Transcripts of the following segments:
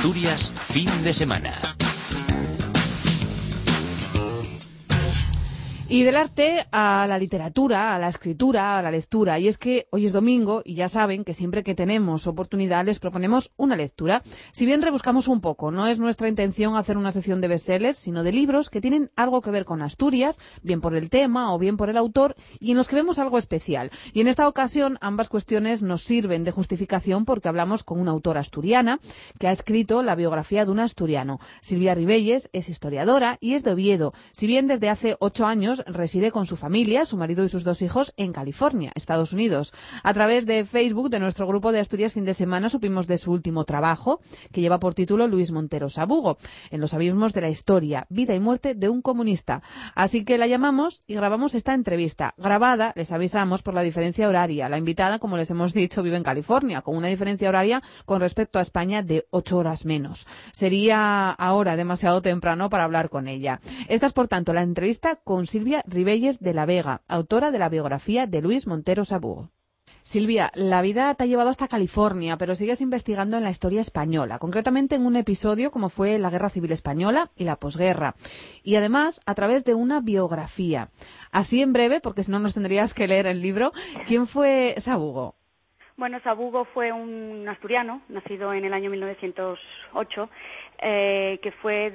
Asturias, fin de semana. Y del arte a la literatura, a la escritura, a la lectura. Y es que hoy es domingo y ya saben que siempre que tenemos oportunidad les proponemos una lectura. Si bien rebuscamos un poco, no es nuestra intención hacer una sección de bestsellers, sino de libros que tienen algo que ver con Asturias, bien por el tema o bien por el autor, y en los que vemos algo especial. Y en esta ocasión ambas cuestiones nos sirven de justificación porque hablamos con una autora asturiana que ha escrito la biografía de un asturiano. Silvia Ribelles es historiadora y es de Oviedo. Si bien desde hace 8 años reside con su familia, su marido y sus 2 hijos en California, Estados Unidos. A través de Facebook, de nuestro grupo de Asturias Fin de Semana, supimos de su último trabajo, que lleva por título Luis Montero Sabugo, en los abismos de la historia, vida y muerte de un comunista. Así que la llamamos y grabamos esta entrevista. Grabada, les avisamos, por la diferencia horaria. La invitada, como les hemos dicho, vive en California, con una diferencia horaria con respecto a España de 8 horas menos. Sería ahora demasiado temprano para hablar con ella. Esta es, por tanto, la entrevista con Silvia Ribelles de la Vega, autora de la biografía de Luis Montero Sabugo. Silvia, la vida te ha llevado hasta California, pero sigues investigando en la historia española, concretamente en un episodio como fue la Guerra Civil Española y la posguerra, y además a través de una biografía. Así en breve, porque si no nos tendrías que leer el libro, ¿quién fue Sabugo? Bueno, Sabugo fue un asturiano, nacido en el año 1908, que fue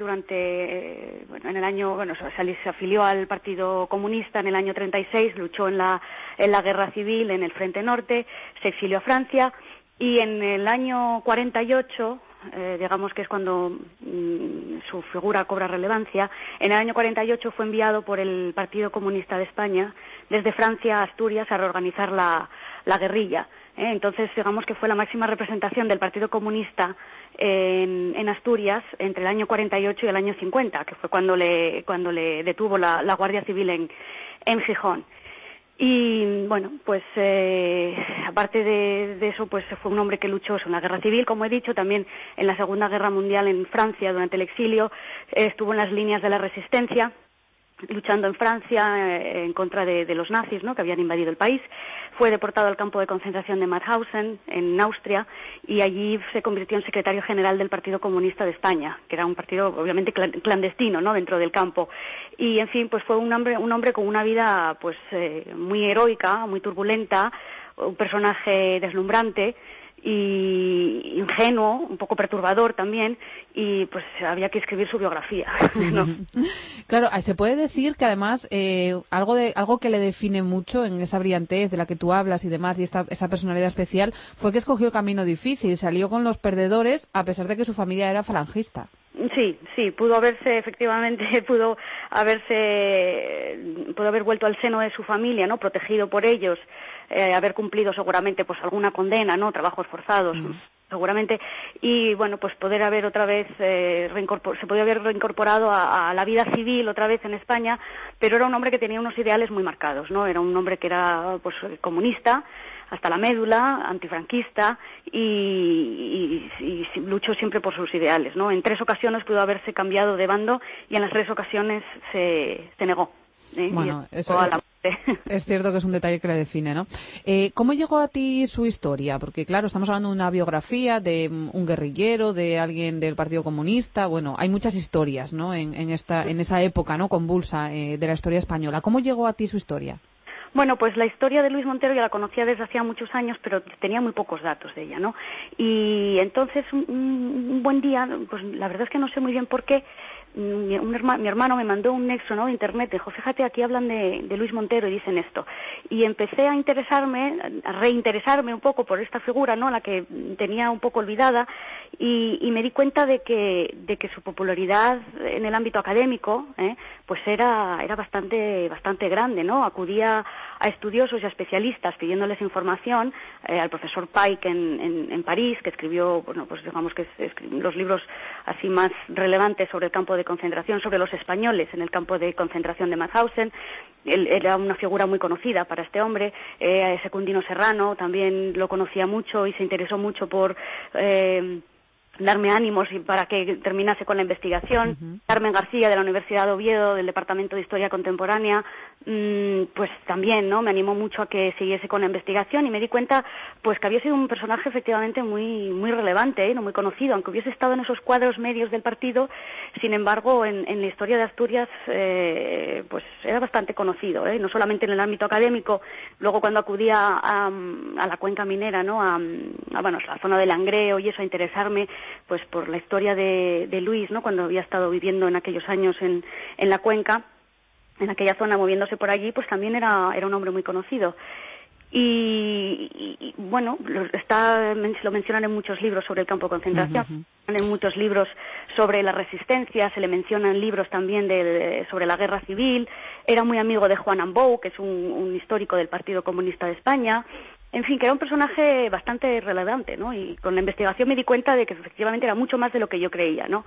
se afilió al Partido Comunista en el año 36, luchó en la Guerra Civil en el Frente Norte, se exilió a Francia y en el año 48, digamos que es cuando su figura cobra relevancia, en el año 48 fue enviado por el Partido Comunista de España desde Francia a Asturias a reorganizar la guerrilla. Entonces, digamos que fue la máxima representación del Partido Comunista en Asturias entre el año 48 y el año 50, que fue cuando le detuvo la Guardia Civil en Gijón. Y bueno, pues aparte de eso, pues fue un hombre que luchó en la Guerra Civil, como he dicho, también en la Segunda Guerra Mundial en Francia durante el exilio, estuvo en las líneas de la resistencia, luchando en Francia en contra de los nazis, ¿no?, que habían invadido el país. Fue deportado al campo de concentración de Mauthausen, en Austria, y allí se convirtió en secretario general del Partido Comunista de España, que era un partido obviamente clandestino, ¿no?, dentro del campo. Y, en fin, pues fue un hombre con una vida pues muy heroica, muy turbulenta, un personaje deslumbrante y ingenuo, un poco perturbador también, y pues había que escribir su biografía, ¿no? Claro, se puede decir que además algo que le define mucho en esa brillantez de la que tú hablas y demás, y esa personalidad especial, fue que escogió el camino difícil, salió con los perdedores a pesar de que su familia era falangista. Sí, pudo haber vuelto al seno de su familia, ¿no?, protegido por ellos, haber cumplido seguramente pues alguna condena, ¿no?, trabajos forzados, seguramente, y bueno, pues poder haber otra vez se podía haber reincorporado a la vida civil otra vez en España, pero era un hombre que tenía unos ideales muy marcados, ¿no? Era un hombre que era pues comunista hasta la médula, antifranquista, y luchó siempre por sus ideales, ¿no? En 3 ocasiones pudo haberse cambiado de bando y en las 3 ocasiones se negó. Bueno, eso es cierto que es un detalle que le define, ¿no? ¿Cómo llegó a ti su historia? Porque, claro, estamos hablando de una biografía de un guerrillero, de alguien del Partido Comunista. Bueno, hay muchas historias, ¿no?, en esa época, ¿no?, convulsa de la historia española. ¿Cómo llegó a ti su historia? Bueno, pues la historia de Luis Montero ya la conocía desde hacía muchos años, pero tenía muy pocos datos de ella, ¿no? Y entonces, un buen día, pues la verdad es que no sé muy bien por qué, mi hermano me mandó un nexo, ¿no?, de internet, dijo, fíjate, aquí hablan de Luis Montero y dicen esto. Y empecé a reinteresarme un poco por esta figura, ¿no?, la que tenía un poco olvidada, y me di cuenta de que su popularidad en el ámbito académico, pues era bastante grande, ¿no? Acudía a estudiosos y a especialistas pidiéndoles información, al profesor Pike en París, que escribió, bueno, pues digamos que los libros así más relevantes sobre el campo de concentración, sobre los españoles en el campo de concentración de Mauthausen. Él era una figura muy conocida para este hombre. Secundino Serrano también lo conocía mucho y se interesó mucho por darme ánimos y para que terminase con la investigación. Carmen García, de la Universidad de Oviedo, del Departamento de Historia Contemporánea, pues también, ¿no?, me animó mucho a que siguiese con la investigación, y me di cuenta pues que había sido un personaje efectivamente muy relevante, no muy conocido, aunque hubiese estado en esos cuadros medios del partido. Sin embargo, en la historia de Asturias pues era bastante conocido, no solamente en el ámbito académico. Luego, cuando acudía a la cuenca minera, ¿no?, a la zona del Langreo y eso, a interesarme pues por la historia de Luis, ¿no?, cuando había estado viviendo en aquellos años en la cuenca, en aquella zona, moviéndose por allí, pues también era un hombre muy conocido. Y bueno, lo mencionan en muchos libros sobre el campo de concentración, en muchos libros sobre la resistencia, se le mencionan libros también sobre la guerra civil. Era muy amigo de Juan Ambou, que es un histórico del Partido Comunista de España. En fin, que era un personaje bastante relevante, ¿no? Y con la investigación me di cuenta de que efectivamente era mucho más de lo que yo creía, ¿no?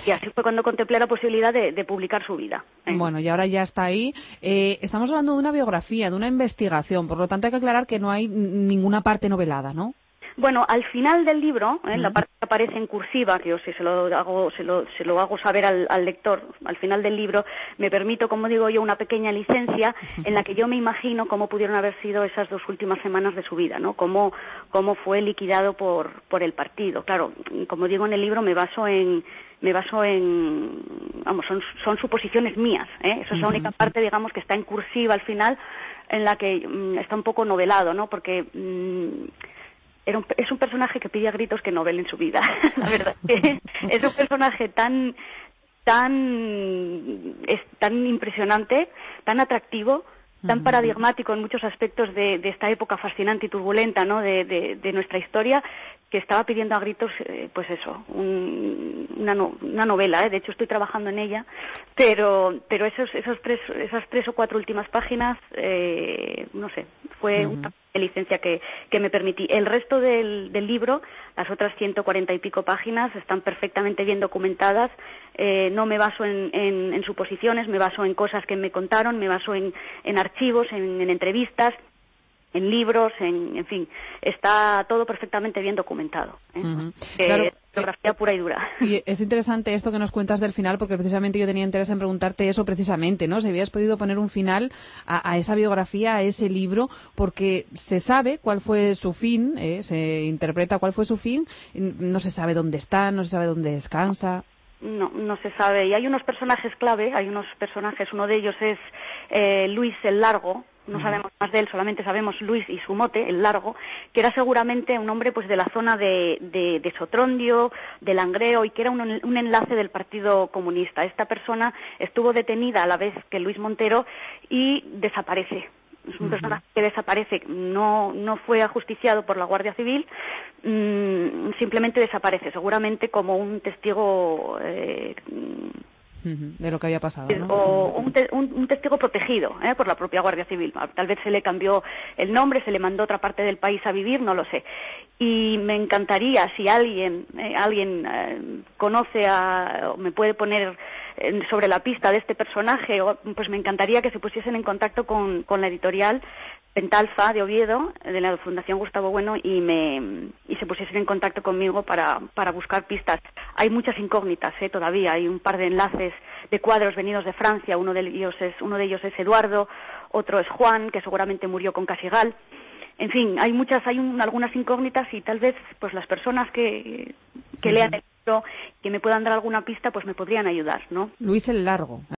Y así fue cuando contemplé la posibilidad de publicar su vida. Bueno, y ahora ya está ahí. Estamos hablando de una biografía, de una investigación, por lo tanto hay que aclarar que no hay ninguna parte novelada, ¿no? Bueno, al final del libro, la parte que aparece en cursiva, que yo se lo hago saber al lector, al final del libro, me permito, como digo yo, una pequeña licencia en la que yo me imagino cómo pudieron haber sido esas 2 últimas semanas de su vida, ¿no? Cómo fue liquidado por el partido. Claro, como digo en el libro, me baso en vamos, son suposiciones mías, Esa es la única parte, digamos, que está en cursiva al final, en la que está un poco novelado, ¿no? Porque es un personaje que pide a gritos que novelen su vida. La verdad es un personaje tan impresionante, tan atractivo, tan paradigmático en muchos aspectos de esta época fascinante y turbulenta, ¿no?, de nuestra historia, que estaba pidiendo a gritos, pues eso, una novela. De hecho, estoy trabajando en ella, pero esas 3 o 4 últimas páginas, no sé, fue una licencia que me permití. El resto del libro, las otras 140 y pico páginas, están perfectamente bien documentadas. No me baso en suposiciones, me baso en cosas que me contaron, me baso en archivos, en entrevistas, en libros, en fin, está todo perfectamente bien documentado. Claro, fotografía pura y dura. Y es interesante esto que nos cuentas del final, porque precisamente yo tenía interés en preguntarte eso precisamente, ¿no? Si habías podido poner un final a esa biografía, a ese libro, porque se sabe cuál fue su fin, se interpreta cuál fue su fin, no se sabe dónde está, no se sabe dónde descansa. No se sabe. Y hay unos personajes clave, uno de ellos es Luis el Largo. No sabemos más de él, solamente sabemos Luis y su mote, el Largo, que era seguramente un hombre pues de la zona de Sotrondio, de Langreo, y que era un enlace del Partido Comunista. Esta persona estuvo detenida a la vez que Luis Montero y desaparece. Es un personaje que desaparece, no fue ajusticiado por la Guardia Civil, simplemente desaparece, seguramente como un testigo de lo que había pasado, ¿no? O un testigo protegido por la propia Guardia Civil. Tal vez se le cambió el nombre, se le mandó a otra parte del país a vivir, no lo sé. Y me encantaría, si alguien conoce o me puede poner sobre la pista de este personaje, pues me encantaría que se pusiesen en contacto con la editorial Pentalfa de Oviedo, de la Fundación Gustavo Bueno, y se pusiesen en contacto conmigo para buscar pistas. Hay muchas incógnitas todavía, hay un par de enlaces de cuadros venidos de Francia, uno de ellos es Eduardo, otro es Juan, que seguramente murió con Casigal. En fin, hay algunas incógnitas, y tal vez pues las personas que lean el libro, que me puedan dar alguna pista, pues me podrían ayudar, ¿no? Luis el Largo.